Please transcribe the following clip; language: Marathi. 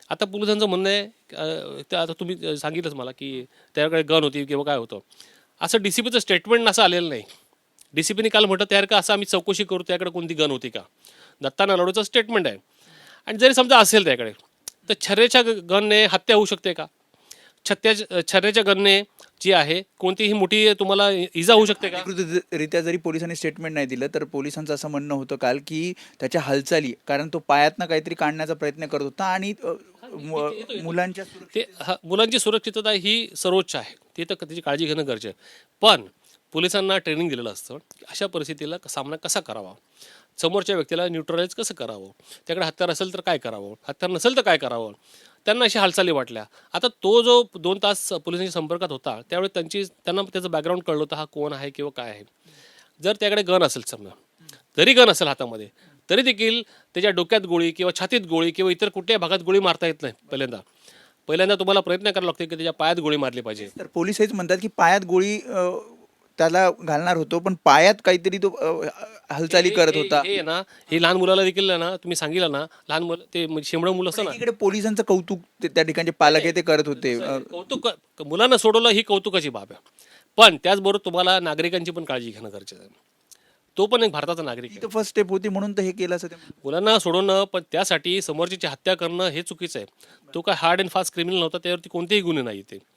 आता पोलिसांचं म्हणणं आहे ते आता तुम्ही सांगितलंच मला की त्याकडे गन होती किंवा काय होतं, असं DCPचं स्टेटमेंट असं आलेलं नाही. DCPने काल म्हटलं त्यावर का असं आम्ही चौकशी करू त्याकडे कोणती गन होती का. दत्ता नलावडेचं स्टेटमेंट आहे. आणि जरी समजा असेल त्याकडे, तर छर्रेच्या गनने हत्या होऊ शकते का? छर्रेच्या गनने जी आहे कोणतीही मोठी तुम्हाला इजा होऊ शकते का? अधिकृतरित्या जरी पोलिसांनी स्टेटमेंट नाही दिलं तर पोलिसांचं असं म्हणणं होतं काल की त्याच्या हालचाली, कारण तो पायातनं काहीतरी काढण्याचा प्रयत्न करत होता आणि मुलांच्या मुलांची सुरक्षितता ही सर्वोच्च आहे, ती तर त्याची काळजी घेणं गरजेचं आहे. पण पोलिसांना ट्रेनिंग दिलेलं असतं अशा परिस्थितीला सामना कसा करावा, समोरच्या व्यक्तीला न्यूट्रलाइज कसं करावं, त्याकडे हत्यार असेल तर काय करावं, हत्यार नसेल तर काय करावं. त्यांना अशा हालचाली वाटल्या. आता तो जो 2 तास पोलिसांच्या संपर्कात होता त्यावेळी त्यांना त्याचं बॅकग्राऊंड कळलं होतं, हा कोण आहे किंवा काय आहे. जर त्याकडे गन असेल समजा, जरी गन असेल हातामध्ये, तरी देखील त्याच्या डोक्यात गोळी किंवा छातीत गोळी किंवा इतर कुठल्याही भागात गोळी मारता येत नाही. पहिल्यांदा तुम्हाला प्रयत्न करावा लागतो की त्याच्या पायात गोळी मारली पाहिजे. तर पोलीस हेच म्हणतात की पायात गोळी त्याला घालणार होतो, पण पायात काहीतरी तो हालचाली करत होता. हे ना, हे लहान मुलाला देखील ना तुम्ही सांगितलं ना, लहान मुलं ते शेंबडं मुलं असतं ना, इकडे पोलिसांचं कौतुक त्या ठिकाणचे पालक आहे ते करत होते. कौतुक मुलांना सोडवलं ही कौतुकाची बाब आहे. पण त्याचबरोबर तुम्हाला नागरिकांची पण काळजी घेणं गरजेचं आहे. तो पण एक भारताचा नागरिक आहे. ही तर फर्स्ट स्टेप होती म्हणून तर हे केलं असं ते म्हणतात. मुलांना सोडवणं, पण त्यासाठी समोरची हत्या करणं हे चुकीचं आहे. तो काय हार्ड अँड फास्ट क्रिमिनल नव्हता, त्यावरती कोणतेही गुन्हे नाही ते.